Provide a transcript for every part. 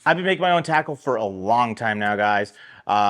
I've been making my own tackle for a long time now, guys.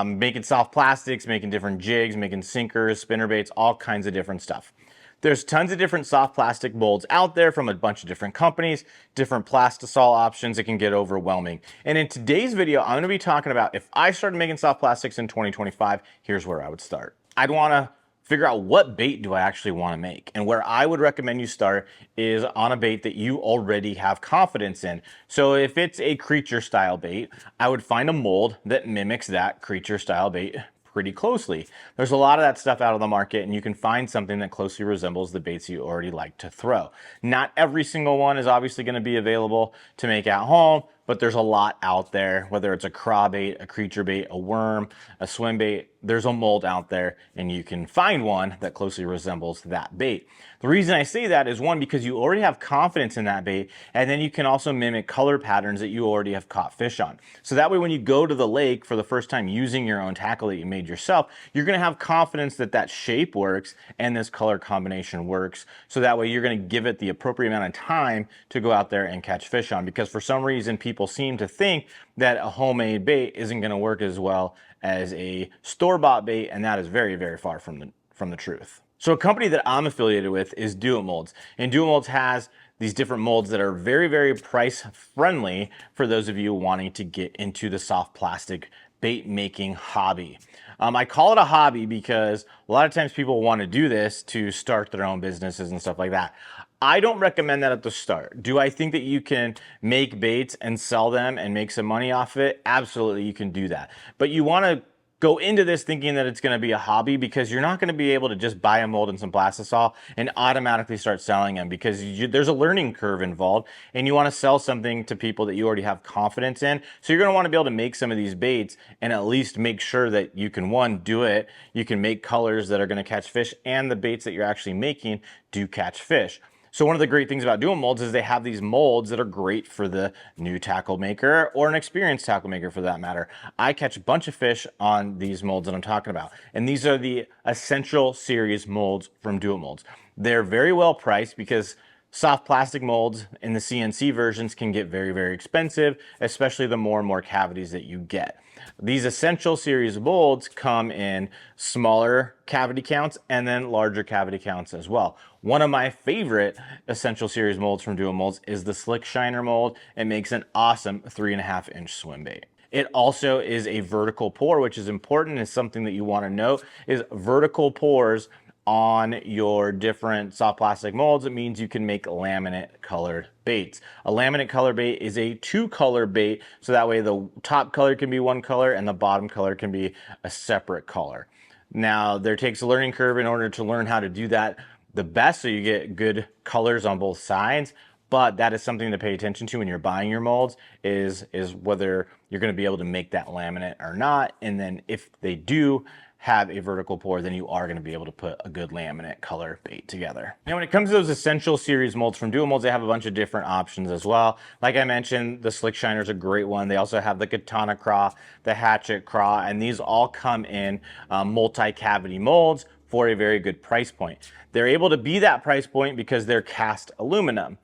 Making soft plastics, making different jigs, making sinkers, spinnerbaits, all kinds of different stuff. There's tons of different soft plastic molds out there from a bunch of different companies, different plastisol options. It can get overwhelming. And in today's video, I'm going to be talking about if I started making soft plastics in 2025, here's where I would start. I'd want to figure out what bait do I actually want to make. And where I would recommend you start is on a bait that you already have confidence in. So if it's a creature style bait, I would find a mold that mimics that creature style bait pretty closely. There's a lot of that stuff out on the market, and you can find something that closely resembles the baits you already like to throw. Not every single one is obviously going to be available to make at home, but there's a lot out there, whether it's a craw bait, a creature bait, a worm, a swim bait. There's a mold out there, and you can find one that closely resembles that bait. The reason I say that is, one, because you already have confidence in that bait, and then you can also mimic color patterns that you already have caught fish on. So that way, when you go to the lake for the first time using your own tackle that you made yourself, you're going to have confidence that that shape works and this color combination works. So that way, you're going to give it the appropriate amount of time to go out there and catch fish on. Because for some reason, people seem to think that a homemade bait isn't going to work as well as a store-bought bait, and that is very, very far from the truth. So a company that I'm affiliated with is Do It Molds, and Do It Molds has these different molds that are very, very price friendly for those of you wanting to get into the soft plastic bait making hobby. I call it a hobby because a lot of times people want to do this to start their own businesses and stuff like that. I don't recommend that at the start. Do I think that you can make baits and sell them and make some money off of it? Absolutely, you can do that. But you want to go into this thinking that it's going to be a hobby, because you're not going to be able to just buy a mold and some plastisol and automatically start selling them, because there's a learning curve involved, and you want to sell something to people that you already have confidence in. So you're going to want to be able to make some of these baits and at least make sure that you can, one, do it, you can make colors that are going to catch fish, and the baits that you're actually making do catch fish. So one of the great things about Do It Molds is they have these molds that are great for the new tackle maker or an experienced tackle maker for that matter. I catch a bunch of fish on these molds that I'm talking about. And these are the Essential Series molds from Do It Molds. They're very well priced because soft plastic molds in the CNC versions can get very, very expensive, especially the more and more cavities that you get. These Essential Series molds come in smaller cavity counts and then larger cavity counts as well. One of my favorite Essential Series molds from Do It Molds is the Slick Shiner mold. It makes an awesome 3.5 inch swim bait. It also is a vertical pour, which is important. It's something that you want to know is vertical pours on your different soft plastic molds. It means you can make laminate colored baits. A laminate color bait is a 2-color bait, so that way the top color can be one color and the bottom color can be a separate color. Now, there takes a learning curve in order to learn how to do that the best, so you get good colors on both sides. But that is something to pay attention to when you're buying your molds, is whether you're going to be able to make that laminate or not. And then if they do have a vertical pour, then you are going to be able to put a good laminate color bait together. Now, when it comes to those Essential Series molds from Do It Molds, they have a bunch of different options as well. Like I mentioned, the Slick Shiner is a great one. They also have the Katana Craw, the Hatchet Craw, and these all come in multi-cavity molds for a very good price point. They're able to be that price point because they're cast aluminum.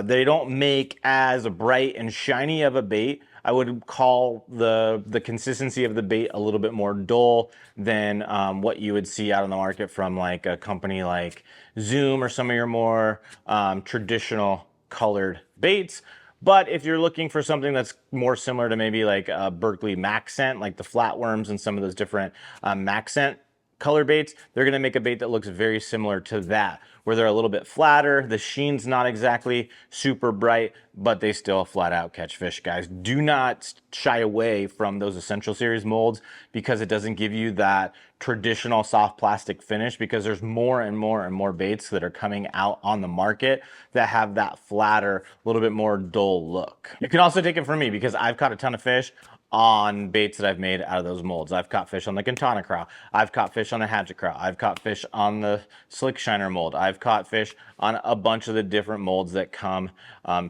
They don't make as bright and shiny of a bait. I would call the consistency of the bait a little bit more dull than what you would see out on the market from like a company like Zoom or some of your more traditional colored baits. But if you're looking for something that's more similar to maybe like a Berkley Maxcent, like the flatworms and some of those different Maxcent color baits, they're going to make a bait that looks very similar to that, where they're a little bit flatter. The sheen's not exactly super bright, but they still flat out catch fish, guys. Do not shy away from those Essential Series molds because it doesn't give you that traditional soft plastic finish, because there's more and more and more baits that are coming out on the market that have that flatter, a little bit more dull look. You can also take it from me because I've caught a ton of fish on baits that I've made out of those molds. I've caught fish on the Katana Craw. I've caught fish on the Hatchet Craw. I've caught fish on the Slick Shiner mold. I've caught fish on a bunch of the different molds that come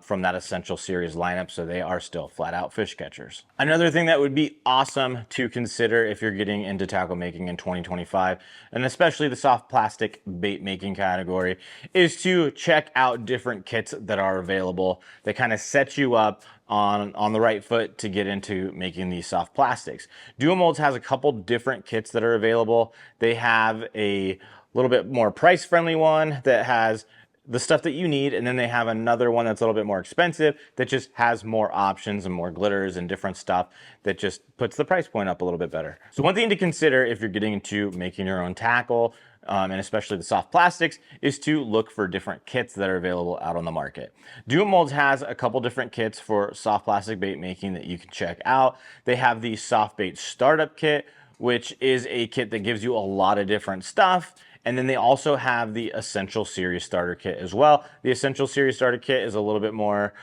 from that Essential Series lineup, so they are still flat out fish catchers. Another thing that would be awesome to consider if you're getting into tackle making in 2025, and especially the soft plastic bait making category, is to check out different kits that are available that kind of set you up on the right foot to get into making these soft plastics. Duo Molds has a couple different kits that are available. They have a little bit more price friendly one that has the stuff that you need, and then they have another one that's a little bit more expensive that just has more options and more glitters and different stuff that just puts the price point up a little bit better. So one thing to consider if you're getting into making your own tackle, and especially the soft plastics, is to look for different kits that are available out on the market. Duo Molds has a couple different kits for soft plastic bait making that you can check out. They have the soft bait startup kit, which is a kit that gives you a lot of different stuff. And then they also have the Essential Series Starter Kit as well. The Essential Series Starter Kit is a little bit more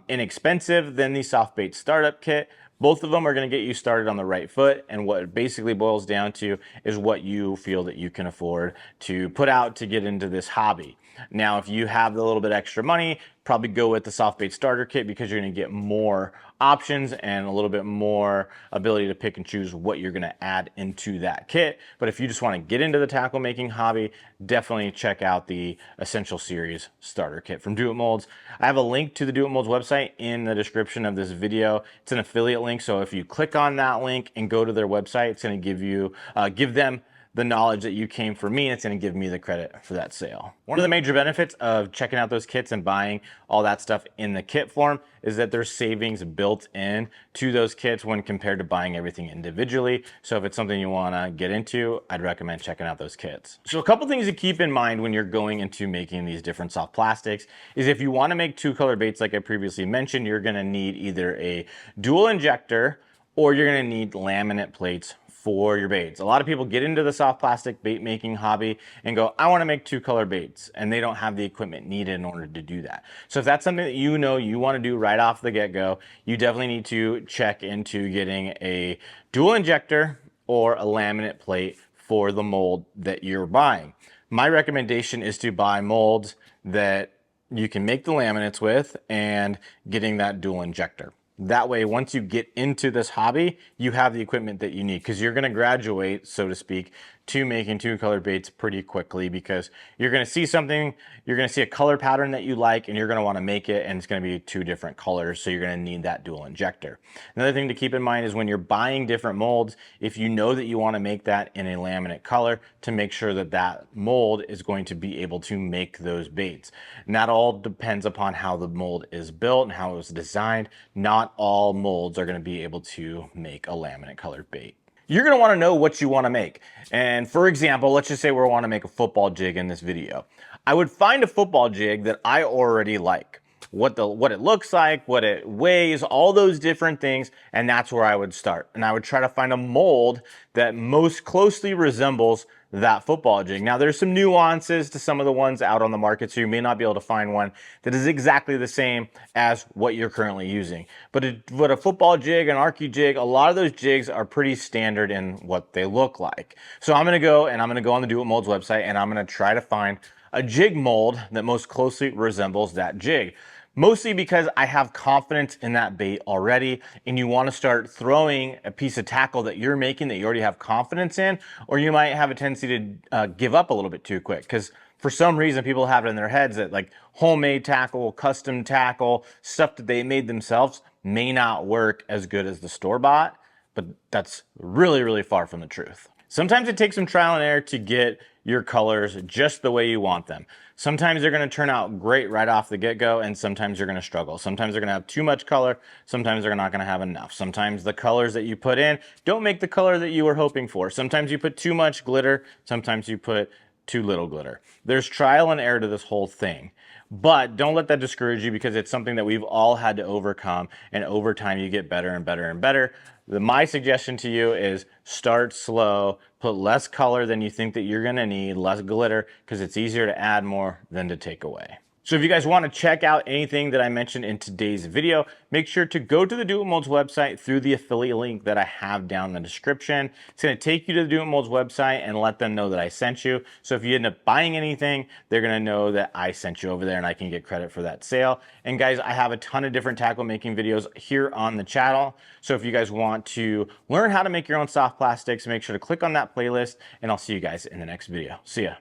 inexpensive than the Soft Bait Startup Kit. Both of them are going to get you started on the right foot, and what it basically boils down to is what you feel that you can afford to put out to get into this hobby. Now, if you have a little bit extra money, probably go with the Soft Bait Starter Kit because you're going to get more options and a little bit more ability to pick and choose what you're going to add into that kit. But if you just want to get into the tackle making hobby, definitely check out the Essential Series Starter Kit from Do It Molds. I have a link to the Do It Molds website in the description of this video. It's an affiliate link, so if you click on that link and go to their website, it's going to give them the knowledge that you came for me, and it's going to give me the credit for that sale. One of the major benefits of checking out those kits and buying all that stuff in the kit form is that there's savings built in to those kits when compared to buying everything individually. So if it's something you want to get into, I'd recommend checking out those kits. So a couple things to keep in mind when you're going into making these different soft plastics is if you want to make two color baits like I previously mentioned, you're going to need either a dual injector or you're going to need laminate plates for your baits. A lot of people get into the soft plastic bait making hobby and go, I want to make two color baits, and they don't have the equipment needed in order to do that. So if that's something that you know you want to do right off the get-go, you definitely need to check into getting a dual injector or a laminate plate for the mold that you're buying. My recommendation is to buy molds that you can make the laminates with and getting that dual injector. That way, once you get into this hobby, you have the equipment that you need because you're going to graduate, so to speak, to making two color baits pretty quickly because you're going to see something, you're going to see a color pattern that you like, and you're going to want to make it, and it's going to be two different colors, so you're going to need that dual injector. Another thing to keep in mind is when you're buying different molds, if you know that you want to make that in a laminate color, to make sure that that mold is going to be able to make those baits. And that all depends upon how the mold is built and how it was designed. Not all molds are going to be able to make a laminate colored bait. You're going to want to know what you want to make. And for example, let's just say we want to make a football jig in this video. I would find a football jig that I already like. What it looks like, what it weighs, all those different things, and that's where I would start. And I would try to find a mold that most closely resembles that football jig. Now there's some nuances to some of the ones out on the market, so you may not be able to find one that is exactly the same as what you're currently using. But a football jig, an Archie jig, a lot of those jigs are pretty standard in what they look like. So I'm gonna go on the Do It Molds website, and I'm gonna try to find a jig mold that most closely resembles that jig. Mostly because I have confidence in that bait already, and you want to start throwing a piece of tackle that you're making that you already have confidence in, or you might have a tendency to give up a little bit too quick because for some reason people have it in their heads that like homemade tackle, custom tackle, stuff that they made themselves may not work as good as the store-bought, but that's really, really far from the truth. Sometimes it takes some trial and error to get your colors just the way you want them. Sometimes they're going to turn out great right off the get-go, and sometimes you're going to struggle. Sometimes they're going to have too much color, sometimes they're not going to have enough. Sometimes the colors that you put in don't make the color that you were hoping for. Sometimes you put too much glitter, sometimes you put too little glitter. There's trial and error to this whole thing. But don't let that discourage you because it's something that we've all had to overcome, and over time you get better and better and better. My suggestion to you is start slow, put less color than you think that you're gonna need, less glitter, because it's easier to add more than to take away. So if you guys want to check out anything that I mentioned in today's video, make sure to go to the Do It Molds website through the affiliate link that I have down in the description. It's going to take you to the Do It Molds website and let them know that I sent you. So if you end up buying anything, they're going to know that I sent you over there and I can get credit for that sale. And guys, I have a ton of different tackle making videos here on the channel. So if you guys want to learn how to make your own soft plastics, make sure to click on that playlist, and I'll see you guys in the next video. See ya.